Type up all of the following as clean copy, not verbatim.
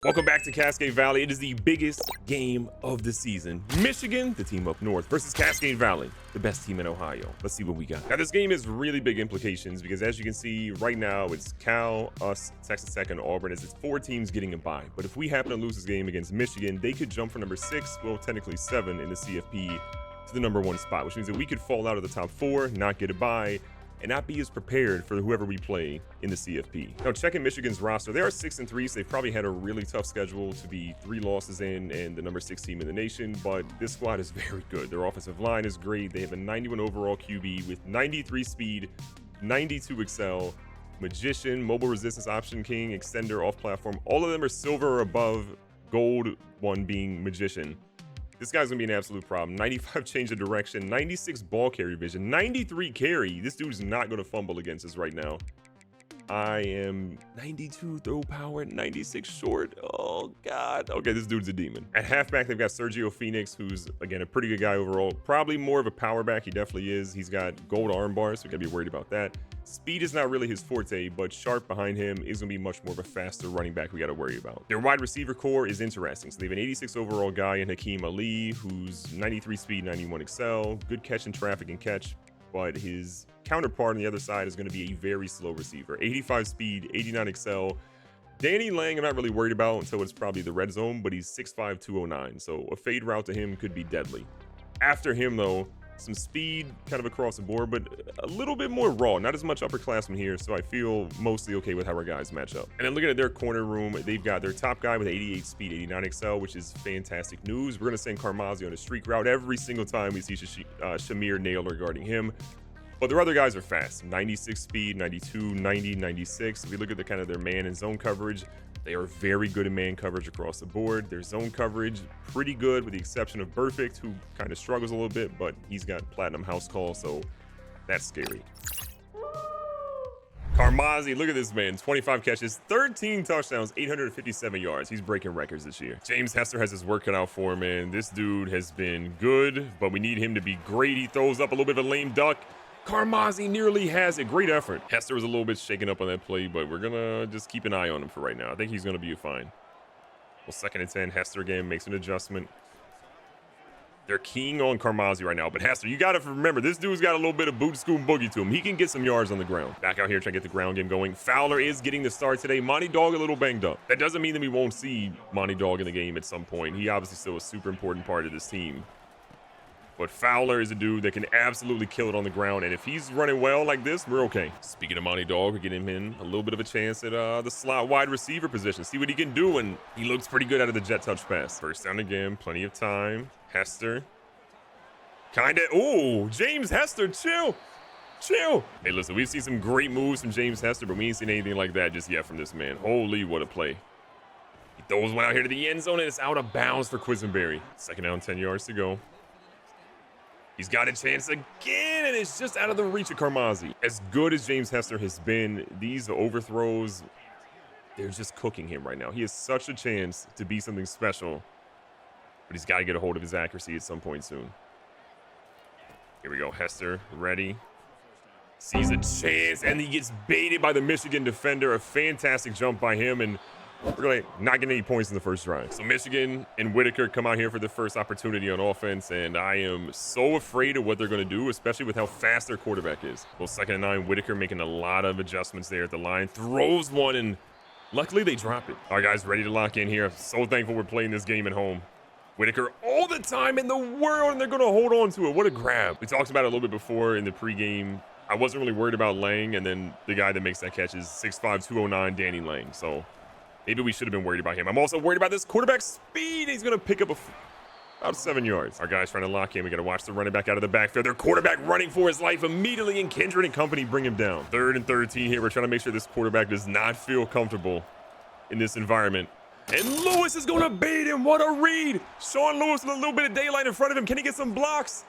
Welcome back to Cascade Valley. It is the biggest game of the season. Michigan, the team up north, versus Cascade Valley, the best team in Ohio. Let's see what we got. Now, this game has really big implications because, as you can see right now, it's Cal, us, Texas Tech, and Auburn. It's 4 teams getting a bye. But if we happen to lose this game against Michigan, they could jump from number 6, well, technically 7 in the CFP to the number 1 spot, which means that we could fall out of the top 4, not get a bye, and not be as prepared for whoever we play in the CFP. Now, checking Michigan's roster, they are 6-3, so they've probably had a really tough schedule to be 3 losses in and the number 6 team in the nation, but this squad is very good. Their offensive line is great. They have a 91 overall QB with 93 speed, 92 excel, magician, mobile resistance, option king, extender, off platform. All of them are silver or above, gold one being magician. This guy's gonna be an absolute problem. 95 change of direction, 96 ball carry vision, 93 carry. This dude's not gonna fumble against us right now. I am 92 throw power, 96 short. Oh God. Okay, this dude's a demon. At halfback, they've got Sergio Phoenix, who's again a pretty good guy overall. Probably more of a power back. He definitely is. He's got gold arm bars, so we gotta be worried about that. Speed is not really his forte, but Sharp behind him is going to be much more of a faster running back we got to worry about. Their wide receiver core is interesting. So they have an 86 overall guy in Hakeem Ali, who's 93 speed, 91 excel, good catch in traffic and catch, but his counterpart on the other side is going to be a very slow receiver. 85 speed, 89 excel. Danny Lang, I'm not really worried about until it's probably the red zone, but he's 6'5", 209. So a fade route to him could be deadly. After him, though, some speed kind of across the board, but a little bit more raw. Not as much upperclassmen here, so I feel mostly okay with how our guys match up. And then looking at their corner room, they've got their top guy with 88 speed, 89 excel, which is fantastic news. We're going to send Carmazzi on a streak route every single time we see Shamir Naylor guarding him. But their other guys are fast. 96 speed, 92, 90, 96. If we look at the kind of their man and zone coverage, they are very good in man coverage across the board. Their zone coverage, pretty good with the exception of Perfect, who kind of struggles a little bit, but he's got platinum house call, so that's scary. Carmazzi, look at this man, 25 catches, 13 touchdowns, 857 yards. He's breaking records this year. James Hester has his work cut out for him, man. This dude has been good, but we need him to be great. He throws up a little bit of a lame duck. Carmazzi nearly has a great effort. Hester was a little bit shaken up on that play, but we're gonna just keep an eye on him for right now. I think he's gonna be fine. Well, 2nd and 10, Hester again makes an adjustment. They're keying on Carmazzi right now, but Hester, you gotta remember, this dude's got a little bit of boot school boogie to him. He can get some yards on the ground. Back out here trying to get the ground game going. Fowler is getting the start today. Monty Dog a little banged up. That doesn't mean that we won't see Monty Dog in the game at some point. He obviously still a super important part of this team. But Fowler is a dude that can absolutely kill it on the ground, and if he's running well like this, we're okay. Speaking of Monty Dog, we're getting him in a little bit of a chance at the slot wide receiver position. See what he can do, and he looks pretty good out of the jet touch pass. First down again, plenty of time. Hester. James Hester, chill. Hey, listen, we've seen some great moves from James Hester, but we ain't seen anything like that just yet from this man. Holy, what a play. He throws one out here to the end zone, and it's out of bounds for Quisenberry. 2nd down, 10 yards to go. He's got a chance again, and it's just out of the reach of Carmazzi. As good as James Hester has been, these overthrows, they're just cooking him right now. He has such a chance to be something special, but he's got to get a hold of his accuracy at some point soon. Here we go, Hester, ready. Sees a chance, and he gets baited by the Michigan defender. A fantastic jump by him, and we're going to not get any points in the first drive. So Michigan and Whitaker come out here for the first opportunity on offense, and I am so afraid of what they're going to do, especially with how fast their quarterback is. Well, 2nd and 9, Whitaker making a lot of adjustments there at the line. Throws one, and luckily they drop it. All right, guys, ready to lock in here. I'm so thankful we're playing this game at home. Whitaker all the time in the world, and they're going to hold on to it. What a grab. We talked about it a little bit before in the pregame. I wasn't really worried about Lang, and then the guy that makes that catch is 6'5", 209, Danny Lang. So maybe we should have been worried about him. I'm also worried about this quarterback speed. He's going to pick up about 7 yards. Our guys trying to lock in. We got to watch the running back out of the backfield. Their quarterback running for his life immediately, and Kendrick and company bring him down. 3rd and 13 here. We're trying to make sure this quarterback does not feel comfortable in this environment. And Lewis is going to bait him. What a read. Sean Lewis with a little bit of daylight in front of him. Can he get some blocks?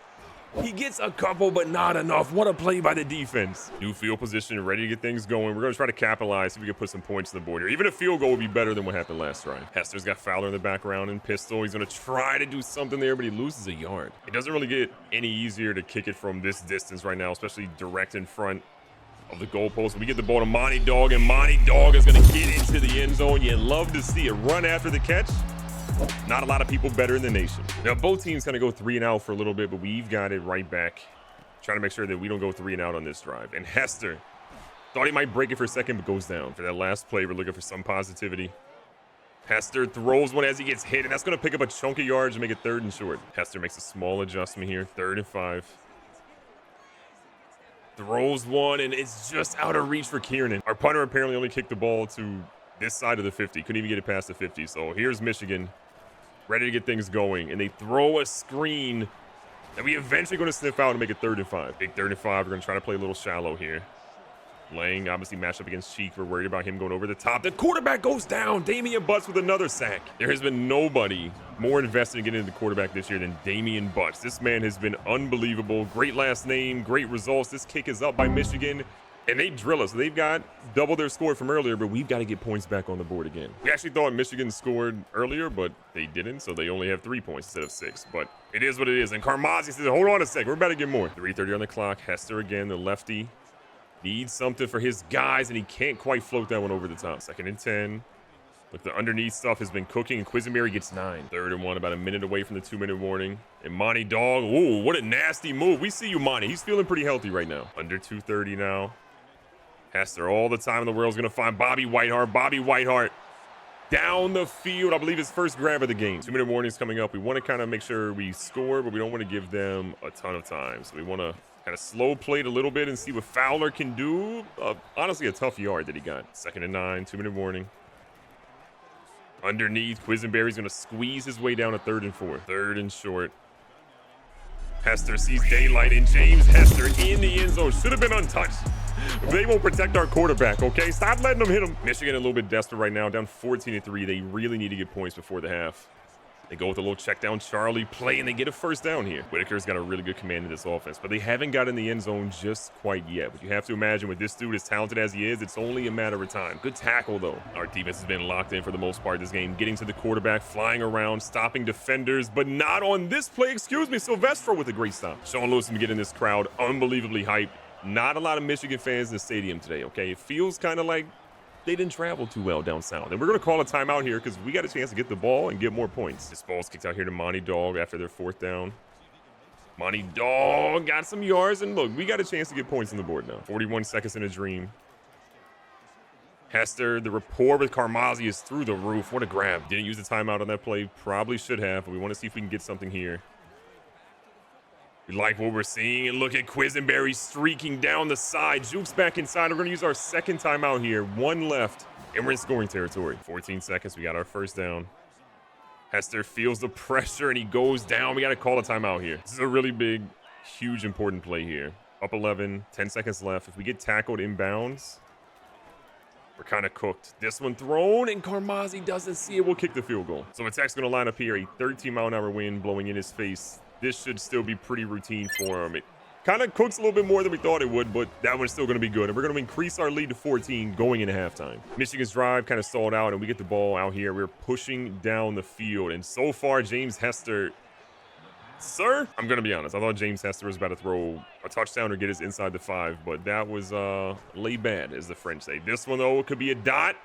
He gets a couple, but not enough. What a play by the defense. New field position, ready to get things going. We're going to try to capitalize, see if we can put some points on the board here. Even a field goal would be better than what happened last drive. Hester's got Fowler in the background and pistol. He's going to try to do something there, but he loses a yard. It doesn't really get any easier to kick it from this distance right now, especially direct in front of the goalpost. We get the ball to Monty Dog, and Monty Dog is going to get into the end zone. You love to see it. Run after the catch. Not a lot of people better in the nation. Now, both teams kind of go 3 and out for a little bit, but we've got it right back. Trying to make sure that we don't go 3 and out on this drive. And Hester thought he might break it for a second, but goes down. For that last play, we're looking for some positivity. Hester throws one as he gets hit, and that's going to pick up a chunk of yards and make it 3rd and short. Hester makes a small adjustment here, 3rd and 5. Throws one, and it's just out of reach for Kiernan. Our punter apparently only kicked the ball to this side of the 50. Couldn't even get it past the 50. So here's Michigan, ready to get things going. And they throw a screen that we eventually going to sniff out and make it 3rd and 5. Big 3rd and 5. We're going to try to play a little shallow here. Lang obviously matched up against Cheek. We're worried about him going over the top. The quarterback goes down. Damian Butts with another sack. There has been nobody more invested in getting into the quarterback this year than Damian Butts. This man has been unbelievable. Great last name, great results. This kick is up by Michigan, and they drill us. They've got double their score from earlier, but we've got to get points back on the board again. We actually thought Michigan scored earlier, but they didn't, so they only have 3 points instead of 6. But it is what it is. And Carmazzi says, hold on a sec. We're about to get more. 3:30 on the clock. Hester again, the lefty. Needs something for his guys, and he can't quite float that one over the top. 2nd and 10. Look, the underneath stuff has been cooking, and Quisenberry gets 9. 3rd and 1, about a minute away from the 2-minute warning. And Monty Dog, ooh, what a nasty move. We see you, Monty. He's feeling pretty healthy right now. Under 2:30 now. Hester, all the time in the world, is going to find Bobby Whiteheart. Bobby Whiteheart down the field. I believe his first grab of the game. 2-minute warning is coming up. We want to kind of make sure we score, but we don't want to give them a ton of time. So we want to kind of slow play it a little bit and see what Fowler can do. Honestly, a tough yard that he got. 2nd and 9, 2-minute warning. Underneath, Quisenberry's going to squeeze his way down to 3rd and 4. 3rd and short. Hester sees daylight, and James Hester in the end zone. Should have been untouched. They won't protect our quarterback, okay? Stop letting them hit him. Michigan a little bit desperate right now, down 14-3. They really need to get points before the half. They go with a little check down Charlie play, and they get a 1st down here. Whitaker's got a really good command of this offense, but they haven't got in the end zone just quite yet. But you have to imagine with this dude as talented as he is, it's only a matter of time. Good tackle, though. Our defense has been locked in for the most part this game, getting to the quarterback, flying around, stopping defenders, but not on this play. Excuse me, Silvestro with a great stop. Sean Lewis can get in this crowd, unbelievably hyped. Not a lot of Michigan fans in the stadium today, okay? It feels kind of like they didn't travel too well down south. And we're going to call a timeout here because we got a chance to get the ball and get more points. This ball's kicked out here to Monty Dog after their 4th down. Monty Dog got some yards, and look, we got a chance to get points on the board now. 41 seconds in a dream. Hester, the rapport with Carmazzi is through the roof. What a grab. Didn't use the timeout on that play. Probably should have, but we want to see if we can get something here. We like what we're seeing, and look at Quisenberry streaking down the side. Juke's back inside. We're going to use our 2nd timeout here. 1 left, and we're in scoring territory. 14 seconds. We got our 1st down. Hester feels the pressure, and he goes down. We got to call a timeout here. This is a really big, huge, important play here. Up 11, 10 seconds left. If we get tackled inbounds, we're kind of cooked. This one thrown, and Carmazzi doesn't see it. We'll kick the field goal. So Attack's going to line up here. A 13-mile-an-hour wind blowing in his face. This should still be pretty routine for him. It kind of cooks a little bit more than we thought it would, but that one's still going to be good. And we're going to increase our lead to 14 going into halftime. Michigan's drive kind of stalled out, and we get the ball out here. We're pushing down the field. And so far, James Hester, sir, I'm going to be honest. I thought James Hester was about to throw a touchdown or get us inside the 5, but that was lay bad, as the French say. This one, though, could be a dot.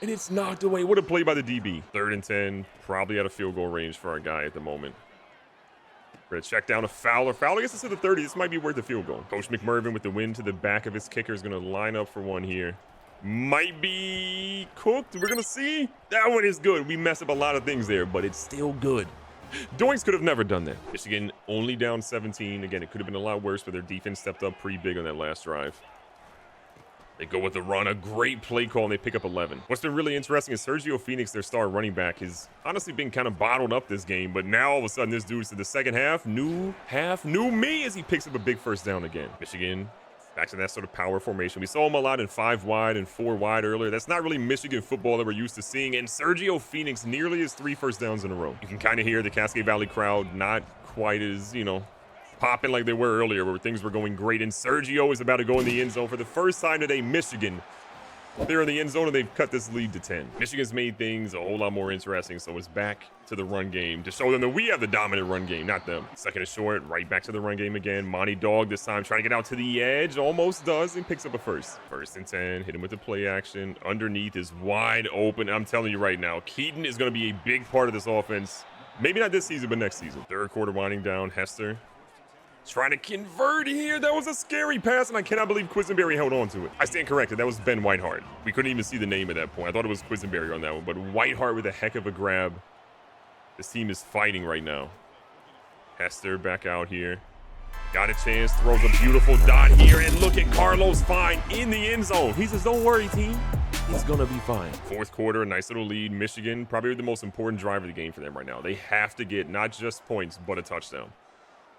And it's knocked away. What a play by the DB. 3rd and 10, probably out of field goal range for our guy at the moment. We're going to check down to Fowler. Fowler gets us to the 30. This might be worth the field goal. Coach McMervin with the wind to the back of his kicker is going to line up for one here. Might be cooked. We're going to see. That one is good. We mess up a lot of things there, but it's still good. Doinks could have never done that. Michigan only down 17. Again, it could have been a lot worse, but their defense stepped up pretty big on that last drive. They go with the run, a great play call, and they pick up 11. What's been really interesting is Sergio Phoenix, their star running back, has honestly been kind of bottled up this game, but now all of a sudden this dude's to the second half, new me, as he picks up a big 1st down again. Michigan back to that sort of power formation. We saw him a lot in 5 wide and 4 wide earlier. That's not really Michigan football that we're used to seeing, and Sergio Phoenix nearly his 3 first downs in a row. You can kind of hear the Cascade Valley crowd not quite as, popping like they were earlier, where things were going great. And Sergio is about to go in the end zone for the first time today. Michigan They're in the end zone, and they've cut this lead to 10. Michigan's made things a whole lot more interesting, so it's back to the run game to show them that we have the dominant run game, not them. Second and short, right back to the run game again. Monty Dog this time trying to get out to the edge, almost does, and picks up a first. First and 10, hit him with the play action. Underneath is wide open. I'm telling you right now, Keaton is going to be a big part of this offense. Maybe not this season, but next season. Third quarter winding down, Hester trying to convert here. That was a scary pass, and I cannot believe Quisenberry held on to it. I stand corrected. That was Ben Whitehart. We couldn't even see the name at that point. I thought it was Quisenberry on that one, but Whitehart with a heck of a grab. This team is fighting right now. Hester back out here. Got a chance, throws a beautiful dot here, and look at Carlos Fine in the end zone. He says, don't worry, team. He's gonna be fine. Fourth quarter, a nice little lead. Michigan, probably the most important drive of the game for them right now. They have to get not just points, but a touchdown.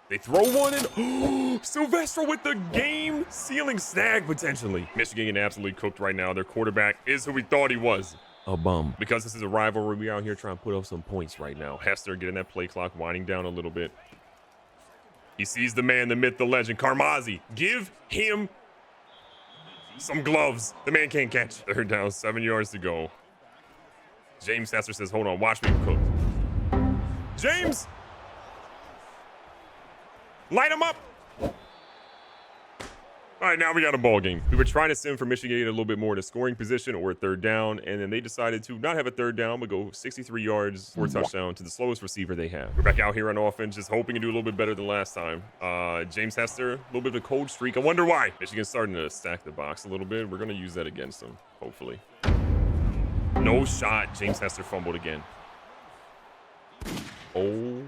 They throw one and Silvestro with the game-sealing snag, potentially. Michigan getting absolutely cooked right now. Their quarterback is who we thought he was. A bum. Because this is a rivalry, we out here trying to put up some points right now. Hester getting that play clock, winding down a little bit. He sees the man, the myth, the legend, Carmazzi. Give him some gloves. The man can't catch. Third down, 7 yards to go. James Hester says, hold on, watch me cook. James! Light him up. All right, now we got a ball game. We were trying to sim for Michigan a little bit more in a scoring position or a third down, and then they decided to not have a third down, but go 63 yards for a touchdown to the slowest receiver they have. We're back out here on offense, just hoping to do a little bit better than last time. James Hester, a little bit of a cold streak. I wonder why. Michigan's starting to stack the box a little bit. We're going to use that against them, hopefully. No shot. James Hester fumbled again. Oh.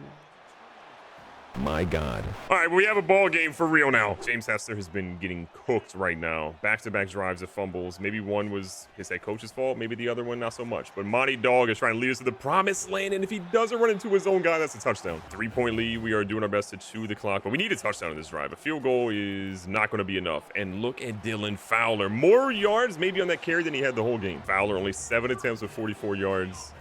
My God. All right, well, we have a ball game for real now. James Hester has been getting cooked right now. Back-to-back drives of fumbles. Maybe one was his head coach's fault. Maybe the other one, not so much. But Monty Dog is trying to lead us to the promised land, and if he doesn't run into his own guy, that's a touchdown. 3-point lead. We are doing our best to chew the clock, but we need a touchdown in this drive. A field goal is not going to be enough. And look at Dylan Fowler. More yards maybe on that carry than he had the whole game. Fowler only 7 attempts with 44 yards.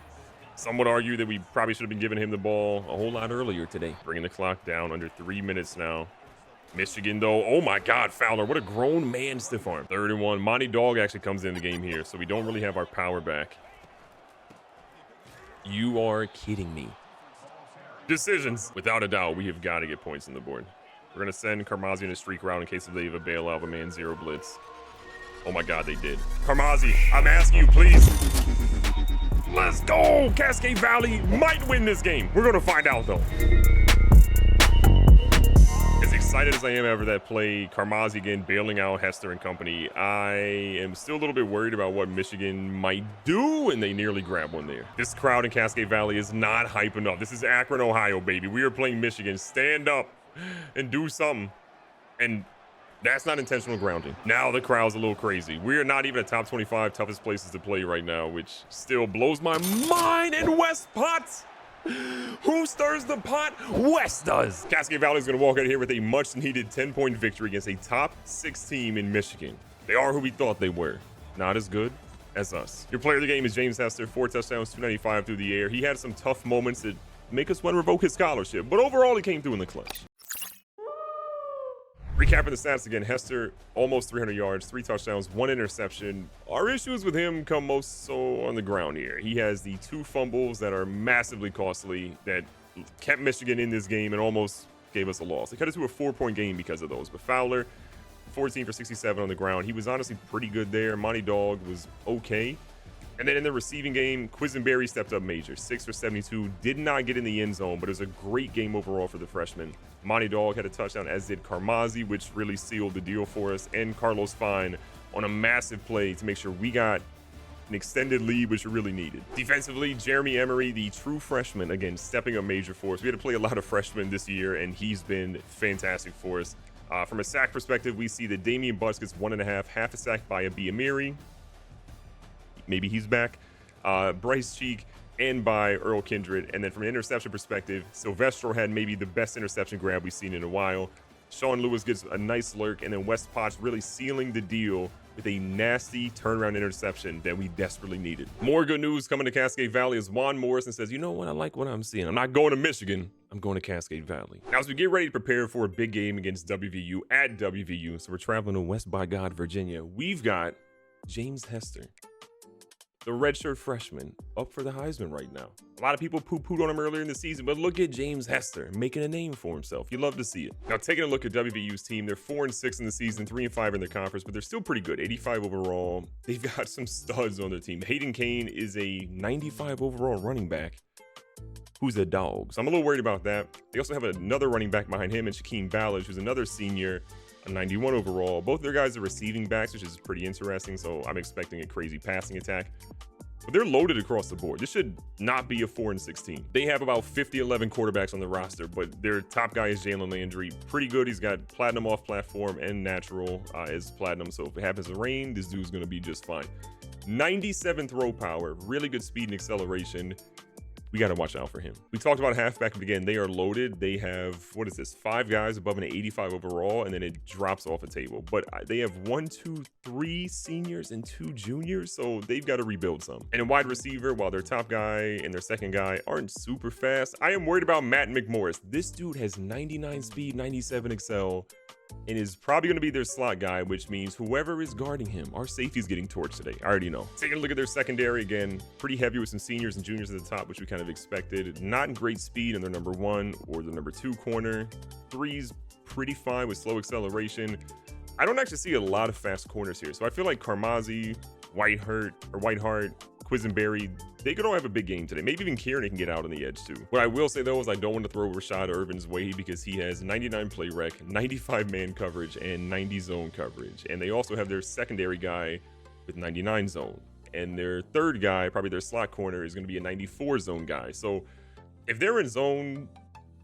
Some would argue that we probably should have been giving him the ball a whole lot earlier today. Bringing the clock down under 3 minutes now. Michigan, though, oh my God, Fowler, what a grown man stiff arm. 3rd and 1. Monty Dog actually comes in the game here, so we don't really have our power back. You are kidding me. Decisions. Without a doubt, we have got to get points on the board. We're going to send Carmazzi in a streak route in case they have a bailout of a man zero blitz. Oh my God, they did. Carmazzi, I'm asking you, please. Let's go! Cascade Valley might win this game. We're going to find out, though. As excited as I am after that play, Carmazzi again bailing out Hester and company, I am still a little bit worried about what Michigan might do, and they nearly grab one there. This crowd in Cascade Valley is not hype enough. This is Akron, Ohio, baby. We are playing Michigan. Stand up and do something. And that's not intentional grounding. Now the crowd's a little crazy. We are not even a top 25 toughest places to play right now, which still blows my mind. And West Potts, who stirs the pot? West does. Cascade Valley is going to walk out here with a much-needed 10-point victory against a top 6 team in Michigan. They are who we thought they were. Not as good as us. Your player of the game is James Hester. 4 touchdowns, 295 through the air. He had some tough moments that make us want to revoke his scholarship, but overall he came through in the clutch. Recapping the stats again, Hester, almost 300 yards, 3 touchdowns, 1 interception. Our issues with him come most so on the ground here. He has the 2 fumbles that are massively costly that kept Michigan in this game and almost gave us a loss. They cut it to a 4-point game because of those. But Fowler, 14 for 67 on the ground. He was honestly pretty good there. Monty Dog was okay. And then in the receiving game, Quisenberry stepped up major. 6 for 72. Did not get in the end zone, but it was a great game overall for the freshman. Monty Dog had a touchdown, as did Carmazzi, which really sealed the deal for us. And Carlos Fine on a massive play to make sure we got an extended lead, which we really needed. Defensively, Jeremy Emery, the true freshman, again, stepping up major for us. We had to play a lot of freshmen this year, and he's been fantastic for us. From a sack perspective, we see that Damian Butts gets 1.5, half a sack by Amiri. Maybe he's back. Bryce Cheek and by Earl Kindred. And then from an interception perspective, Silvestro had maybe the best interception grab we've seen in a while. Sean Lewis gets a nice lurk, and then West Potts really sealing the deal with a nasty turnaround interception that we desperately needed. More good news coming to Cascade Valley as Juan Morrison says, you know what, I like what I'm seeing. I'm not going to Michigan, I'm going to Cascade Valley. Now, as we get ready to prepare for a big game against WVU at WVU, so we're traveling to West by God, Virginia, we've got James Hester, the redshirt freshman, up for the Heisman right now. A lot of people poo-pooed on him earlier in the season, but look at James Hester making a name for himself. You love to see it. Now, taking a look at WVU's team, they're 4-6 in the season, 3-5 in their conference, but they're still pretty good. 85 overall. They've got some studs on their team. Hayden Kane is a 95 overall running back who's a dog. So I'm a little worried about that. They also have another running back behind him, and Shaquem Ballage, who's another senior, a 91 overall. Both their guys are receiving backs, which is pretty interesting. So I'm expecting a crazy passing attack. But they're loaded across the board. This should not be a 4-6 team. They have about 50-11 quarterbacks on the roster, but their top guy is Jalen Landry. Pretty good. He's got platinum off platform and natural as platinum. So if it happens to rain, this dude's going to be just fine. 97 throw power, really good speed and acceleration. We got to watch out for him. We talked about halfback, but again, they are loaded. They have, what is this, 5 guys above an 85 overall, and then it drops off a table. But they have 1, 2, 3 seniors and 2 juniors, so they've got to rebuild some. And in wide receiver, while their top guy and their second guy aren't super fast, I am worried about Matt McMorris. This dude has 99 speed, 97 excel, and is probably going to be their slot guy, which means whoever is guarding him, our safety's getting torched today. I already know. Taking a look at their secondary, again, pretty heavy with some seniors and juniors at the top, which we kind of expected. Not in great speed in their number 1 or the number 2 corner. 3's pretty fine with slow acceleration. I don't actually see a lot of fast corners here, so I feel like Carmazzi, Whitehart, Quisenberry, they could all have a big game today. Maybe even Kieran can get out on the edge too. What I will say though is I don't want to throw Rashad Irvin's way because he has 99 play rec, 95 man coverage, and 90 zone coverage. And they also have their secondary guy with 99 zone. And their third guy, probably their slot corner, is going to be a 94 zone guy. So if they're in zone,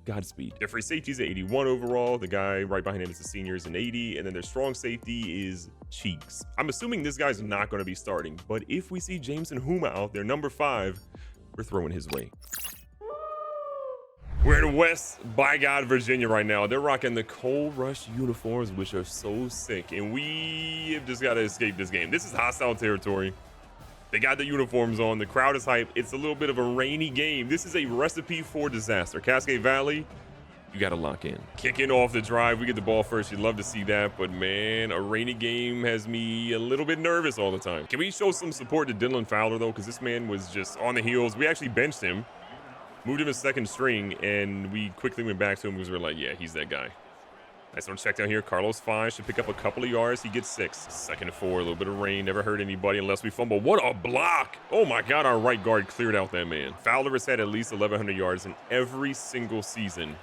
Godspeed. Their free safety is 81 overall. The guy right behind him is the senior is an 80. And then their strong safety is Cheeks. I'm assuming this guy's not going to be starting. But if we see Jameson Huma out there, number 5, we're throwing his way. We're in West by God, Virginia right now. They're rocking the Cold Rush uniforms, which are so sick. And we have just got to escape this game. This is hostile territory. They got the uniforms on. The crowd is hyped. It's a little bit of a rainy game. This is a recipe for disaster. Cascade Valley, you got to lock in. Kicking off the drive. We get the ball first. You'd love to see that. But, man, a rainy game has me a little bit nervous all the time. Can we show some support to Dylan Fowler, though? Because this man was just on the heels. We actually benched him, moved him a second string, and we quickly went back to him because we were like, yeah, he's that guy. Nice little check down here. Carlos Fine should pick up a couple of yards. He gets 6. 2nd and 4, a little bit of rain. Never hurt anybody unless we fumble. What a block. Oh, my God. Our right guard cleared out that man. Fowler has had at least 1,100 yards in every single season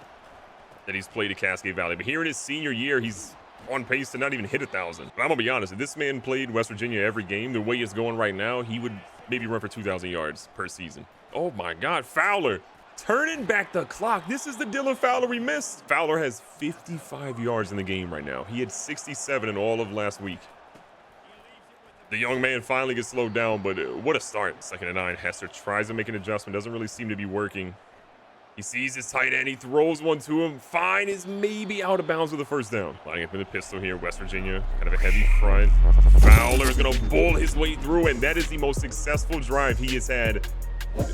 that he's played at Cascade Valley. But here in his senior year, he's on pace to not even hit 1,000. But I'm going to be honest. If this man played West Virginia every game, the way it's going right now, he would maybe run for 2,000 yards per season. Oh, my God. Fowler turning back the clock. This is the Dylan Fowler we missed. Fowler has 55 yards in the game right now. He had 67 in all of last week. The young man finally gets slowed down, but what a start. 2nd and 9. Hester tries to make an adjustment. Doesn't really seem to be working. He sees his tight end. He throws one to him. Fine is maybe out of bounds with a first down. Lining up in the pistol here. West Virginia, kind of a heavy front. Fowler is going to bull his way through, and that is the most successful drive he has had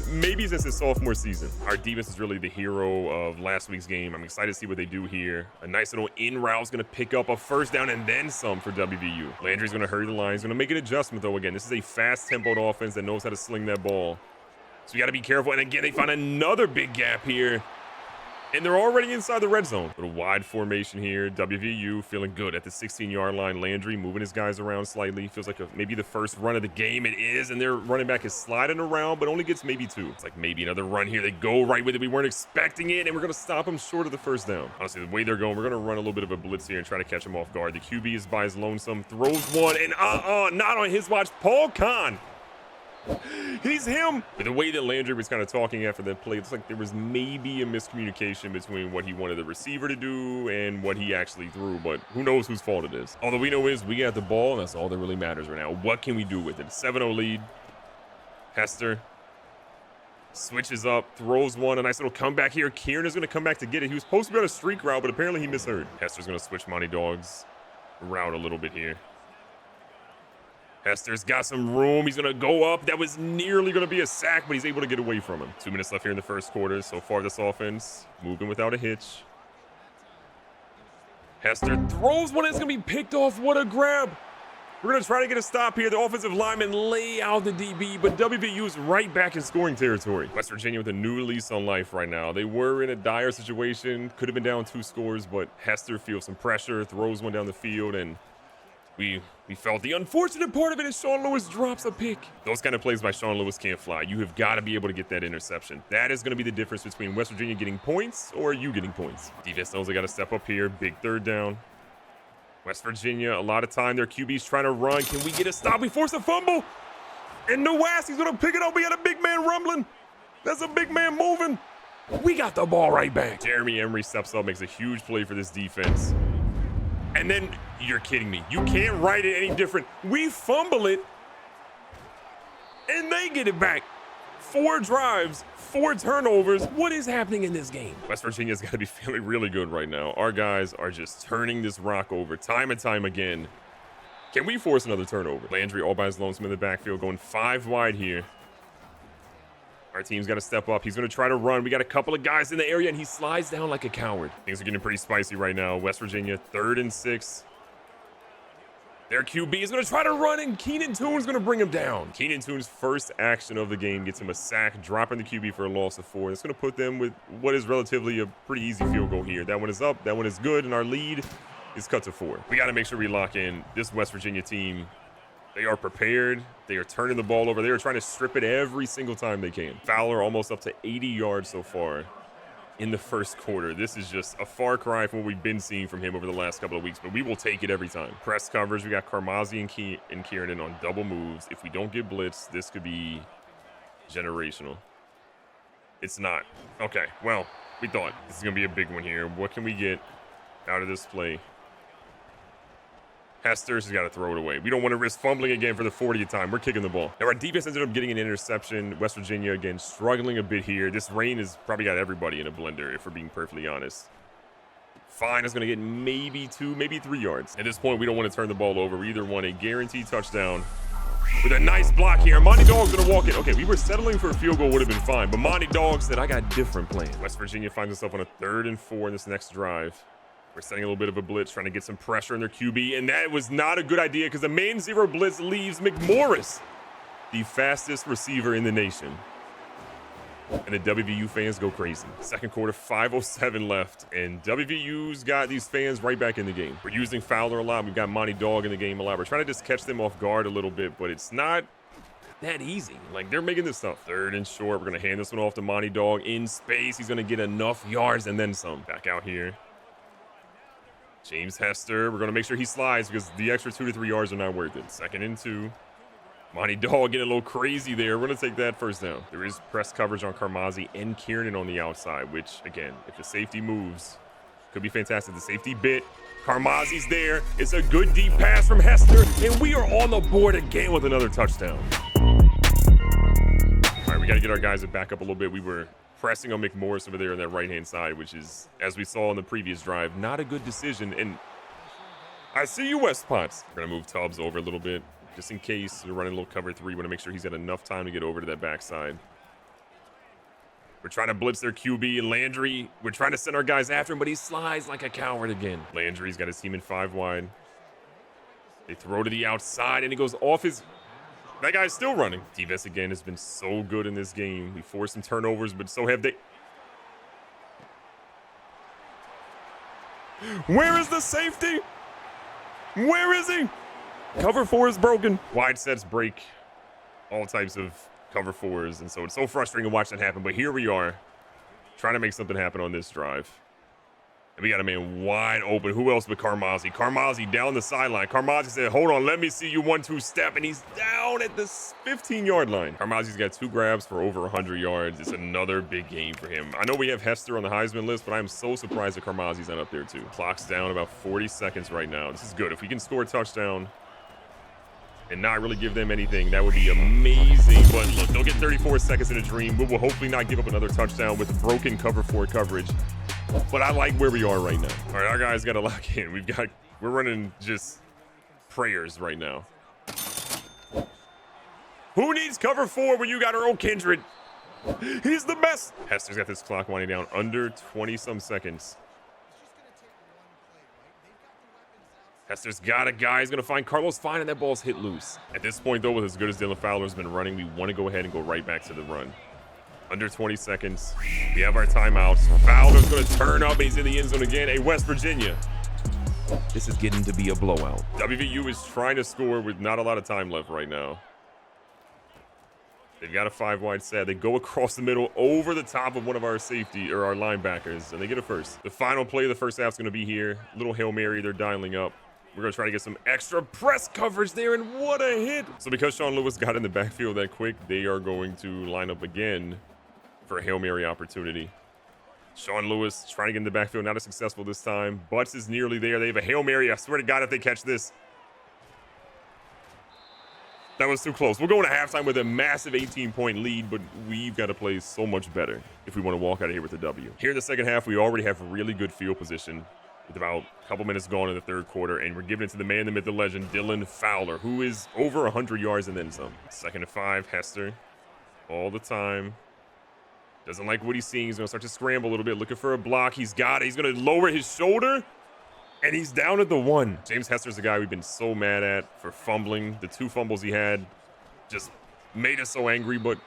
maybe since his sophomore season. Our defense is really the hero of last week's game. I'm excited to see what they do here. A nice little in route is going to pick up a first down and then some for WVU. Landry's going to hurry the line. He's going to make an adjustment, though. Again, this is a fast-tempoed offense that knows how to sling that ball. So you got to be careful. And again, they find another big gap here. And they're already inside the red zone. Little wide formation here. WVU feeling good at the 16-yard line. Landry moving his guys around slightly. Feels like maybe the first run of the game. It is, and their running back is sliding around, but only gets maybe 2. It's like maybe another run here. They go right with it. We weren't expecting it, and we're going to stop them short of the first down. Honestly, the way they're going, we're going to run a little bit of a blitz here and try to catch them off guard. The QB is by his lonesome. Throws one, and not on his watch. Paul Kahn. He's him. But the way that Landry was kind of talking after that play, it's like there was maybe a miscommunication between what he wanted the receiver to do and what he actually threw, but who knows whose fault it is. All that we know is we got the ball, and that's all that really matters right now. What can we do with it? 7-0 lead. Hester switches up, throws one, a nice little comeback here. Kieran is going to come back to get it. He was supposed to be on a streak route, but apparently he misheard. Hester's going to switch Monty Dog's route a little bit here. Hester's got some room. He's going to go up. That was nearly going to be a sack, but he's able to get away from him. 2 minutes left here in the first quarter. So far, this offense moving without a hitch. Hester throws one. It's going to be picked off. What a grab. We're going to try to get a stop here. The offensive linemen lay out the DB, but WVU's right back in scoring territory. West Virginia with a new lease on life right now. They were in a dire situation. Could have been down 2 scores, but Hester feels some pressure, throws one down the field, and we felt the unfortunate part of it is Sean Lewis drops a pick. Those kind of plays by Sean Lewis can't fly. You have got to be able to get that interception. That is going to be the difference between West Virginia getting points or you getting points. Defense knows they got to step up here. Big 3rd down. West Virginia, a lot of time their QB's trying to run. Can we get a stop? We force a fumble. And Nowasi's going to pick it up. We got a big man rumbling. That's a big man moving. We got the ball right back. Jeremy Emery steps up, makes a huge play for this defense. And then, you're kidding me. You can't write it any different. We fumble it, and they get it back. 4 drives, 4 turnovers. What is happening in this game? West Virginia's got to be feeling really good right now. Our guys are just turning this rock over time and time again. Can we force another turnover? Landry all by his lonesome in the backfield, going 5 wide here. Our team's got to step up. He's going to try to run. We got a couple of guys in the area, and he slides down like a coward. Things are getting pretty spicy right now. West Virginia, 3rd and 6. Their QB is going to try to run, and Keenan Toon's going to bring him down. Keenan Toon's first action of the game gets him a sack, dropping the QB for a loss of 4. It's going to put them with what is relatively a pretty easy field goal here. That one is up. That one is good, and our lead is cut to 4. We got to make sure we lock in this West Virginia team. They are prepared. They are turning the ball over. They are trying to strip it every single time they can. Fowler almost up to 80 yards so far in the first quarter. This is just a far cry from what we've been seeing from him over the last couple of weeks, but we will take it every time. Press coverage. We got Karmazi and Kiernan on double moves. If we don't get blitz, this could be generational. It's not. Okay, well, we thought this is going to be a big one here. What can we get out of this play? Hester's has got to throw it away. We don't want to risk fumbling again for the 40th time. We're kicking the ball. Now, our defense ended up getting an interception. West Virginia, again, struggling a bit here. This rain has probably got everybody in a blender, if we're being perfectly honest. Fine is going to get maybe 2, maybe 3 yards. At this point, we don't want to turn the ball over. We either want a guaranteed touchdown with a nice block here. Monty Dog's going to walk it. Okay, we were settling for a field goal, would have been fine. But Monty Dog said, I got different plans. West Virginia finds itself on a 3rd and 4 in this next drive. We're setting a little bit of a blitz, trying to get some pressure on their QB, and that was not a good idea because the main 0 blitz leaves McMorris, the fastest receiver in the nation. And the WVU fans go crazy. Second quarter, 5:07 left, and WVU's got these fans right back in the game. We're using Fowler a lot. We've got Monty Dog in the game a lot. We're trying to just catch them off guard a little bit, but it's not that easy. Like, they're making this stuff. 3rd and short. We're going to hand this one off to Monty Dog in space. He's going to get enough yards and then some. Back out here. James Hester, we're going to make sure he slides because the extra 2 to 3 yards are not worth it. 2nd and 2. Monty Dog getting a little crazy there. We're going to take that first down. There is press coverage on Karmazi and Kiernan on the outside, which, again, if the safety moves, could be fantastic. The safety bit. Karmazi's there. It's a good deep pass from Hester, and we are on the board again with another touchdown. All right, we got to get our guys back up a little bit. We were pressing on McMorris over there on that right-hand side, which is, as we saw in the previous drive, not a good decision. And I see you, West Potts. We're going to move Tubbs over a little bit, just in case we're running a little cover 3. We want to make sure he's got enough time to get over to that backside. We're trying to blitz their QB, and Landry, we're trying to send our guys after him, but he slides like a coward again. Landry's got his team in 5 wide. They throw to the outside, and he goes off his... That guy's still running. Defense, again, has been so good in this game. We forced some turnovers, but so have they. Where is the safety? Where is he? Cover 4 is broken. Wide sets break all types of cover 4s, and so it's so frustrating to watch that happen. But here we are, trying to make something happen on this drive. And we got a man wide open. Who else but Karmazi? Karmazi down the sideline. Karmazi said, hold on, let me see you 1-2 step. And he's down at the 15-yard line. Karmazi's got 2 grabs for over 100 yards. It's another big game for him. I know we have Hester on the Heisman list, but I'm so surprised that Karmazi's not up there too. Clock's down about 40 seconds right now. This is good. If we can score a touchdown and not really give them anything, that would be amazing. But look, they'll get 34 seconds in a dream. We will hopefully not give up another touchdown with broken cover 4 coverage. But I like where we are right now. All right, our guys got to lock in. We're running just prayers right now. Who needs cover 4 when you got Earl Kindred? He's the best. Hester's got this clock winding down under 20-some seconds. Hester's got a guy. He's going to find Carlos Fine, and that ball's hit loose. At this point, though, with as good as Dylan Fowler's been running, we want to go ahead and go right back to the run. Under 20 seconds. We have our timeouts. Fowler's going to turn up, and he's in the end zone again. Hey, West Virginia. This is getting to be a blowout. WVU is trying to score with not a lot of time left right now. They've got a 5-wide set. They go across the middle over the top of one of our safety or our linebackers, and they get a first. The final play of the first half is going to be here. Little Hail Mary, they're dialing up. We're going to try to get some extra press coverage there, and what a hit. So because Sean Lewis got in the backfield that quick, they are going to line up again for a Hail Mary opportunity. Sean Lewis trying to get in the backfield, not as successful this time. Butts is nearly there. They have a Hail Mary. I swear to God, if they catch this. That was too close. We're going to halftime with a massive 18-point lead, but we've got to play so much better if we want to walk out of here with a W. Here in the second half, we already have really good field position with about a couple minutes gone in the third quarter, and we're giving it to the man, the myth, the legend, Dylan Fowler, who is over 100 yards and then some. 2nd and 5, Hester all the time. Doesn't like what he's seeing. He's going to start to scramble a little bit, looking for a block. He's got it. He's going to lower his shoulder, and he's down at the 1. James Hester's the guy we've been so mad at for fumbling. The 2 fumbles he had just made us so angry, but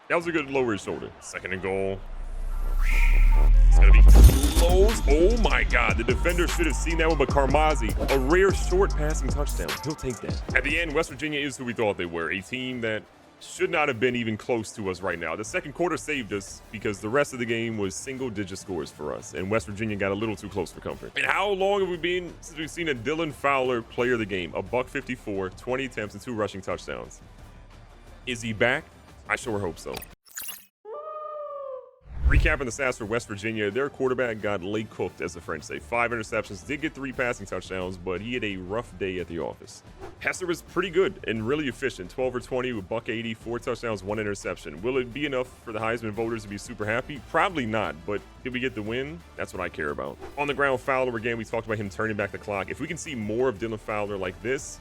that was a good lower his shoulder. 2nd and goal. It's going to be close. Oh, my God. The defender should have seen that one, but Carmazzi, a rare short passing touchdown. He'll take that. At the end, West Virginia is who we thought they were, a team that should not have been even close to us right now. The second quarter saved us because the rest of the game was single-digit scores for us, and West Virginia got a little too close for comfort. And how long have we been since we've seen a Dylan Fowler player of the game? $154, 20 attempts, and 2 rushing touchdowns. Is he back? I sure hope so. Recapping the stats for West Virginia, their quarterback got late cooked, as the French say. 5 interceptions, did get 3 passing touchdowns, but he had a rough day at the office. Hester was pretty good and really efficient. 12 for 20 with $180, 4 touchdowns, 1 interception. Will it be enough for the Heisman voters to be super happy? Probably not, but did we get the win? That's what I care about. On the ground, Fowler, again, we talked about him turning back the clock. If we can see more of Dylan Fowler like this,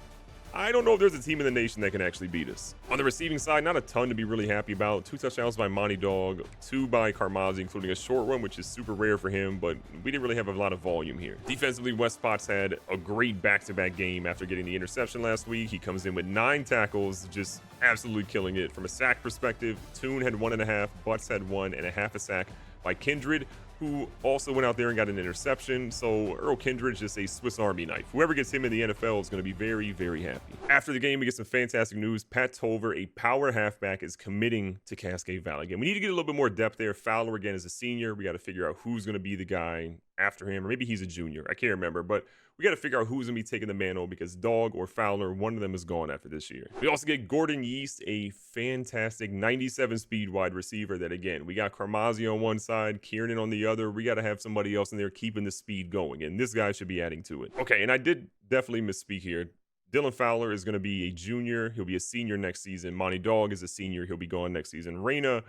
I don't know if there's a team in the nation that can actually beat us. On the receiving side, not a ton to be really happy about. 2 touchdowns by Monty Dog, 2 by Carmazzi, including a short one, which is super rare for him, but we didn't really have a lot of volume here. Defensively, West Spots had a great back-to-back game after getting the interception last week. He comes in with 9 tackles, just absolutely killing it. From a sack perspective, Toon had 1.5, Butts had 1.5 a sack by Kindred, who also went out there and got an interception. So Earl Kindred's just a Swiss Army knife. Whoever gets him in the NFL is going to be very, very happy. After the game, we get some fantastic news. Pat Tolver, a power halfback, is committing to Cascade Valley. Again, we need to get a little bit more depth there. Fowler, again, is a senior. We got to figure out who's going to be the guy after him, or maybe he's a junior. I can't remember, but we got to figure out who's going to be taking the mantle because Dog or Fowler, one of them is gone after this year. We also get Gordon Yeast, a fantastic 97 speed wide receiver that, again, we got Carmazzi on one side, Kieran on the other. We got to have somebody else in there keeping the speed going, and this guy should be adding to it. Okay, and I did definitely misspeak here. Dylan Fowler is going to be a junior. He'll be a senior next season. Monty Dog is a senior. He'll be gone next season. Reyna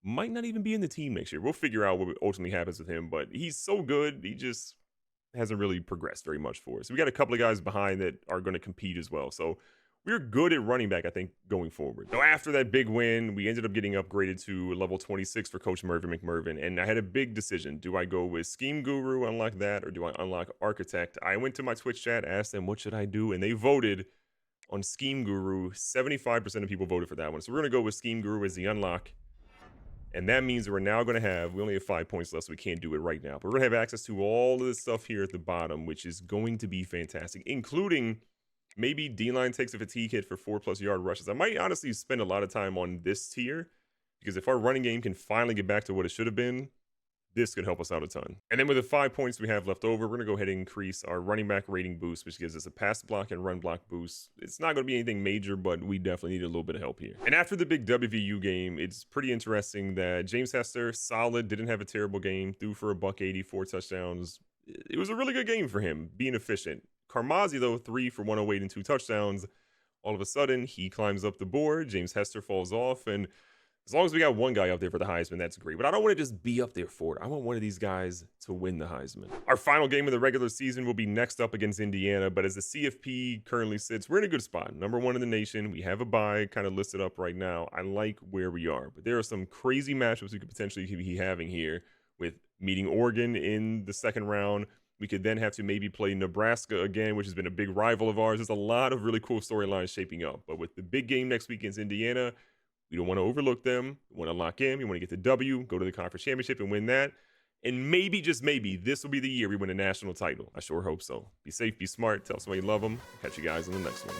might not even be in the team next year. We'll figure out what ultimately happens with him, but he's so good. He just hasn't really progressed very much for us. We got a couple of guys behind that are going to compete as well. So we're good at running back, I think, going forward. So after that big win, we ended up getting upgraded to level 26 for Coach McMervin. And I had a big decision. Do I go with Scheme Guru, unlock that, or do I unlock Architect? I went to my Twitch chat, asked them, what should I do? And they voted on Scheme Guru. 75% of people voted for that one. So we're going to go with Scheme Guru as the unlock. And that means that we're now going to have, we only have 5 points left, so we can't do it right now. But we're going to have access to all of this stuff here at the bottom, which is going to be fantastic, including maybe D-line takes a fatigue hit for 4+ yard rushes. I might honestly spend a lot of time on this tier, because if our running game can finally get back to what it should have been, this could help us out a ton. And then with the 5 points we have left over, we're going to go ahead and increase our running back rating boost, which gives us a pass block and run block boost. It's not going to be anything major, but we definitely need a little bit of help here. And after the big WVU game, it's pretty interesting that James Hester, solid, didn't have a terrible game, threw for $180, 4 touchdowns. It was a really good game for him, being efficient. Carmazzi, though, 3 for 108 and 2 touchdowns. All of a sudden, he climbs up the board. James Hester falls off, and as long as we got one guy up there for the Heisman, that's great. But I don't want to just be up there for it. I want one of these guys to win the Heisman. Our final game of the regular season will be next up against Indiana. But as the CFP currently sits, we're in a good spot. #1 in the nation. We have a bye kind of listed up right now. I like where we are. But there are some crazy matchups we could potentially be having here with meeting Oregon in the second round, We could then have to maybe play Nebraska again, which has been a big rival of ours. There's a lot of really cool storylines shaping up. But with the big game next week against Indiana, we don't want to overlook them. We want to lock in. We want to get the W, go to the conference championship and win that. And maybe, just maybe, this will be the year we win a national title. I sure hope so. Be safe, be smart, tell somebody you love them. Catch you guys in the next one.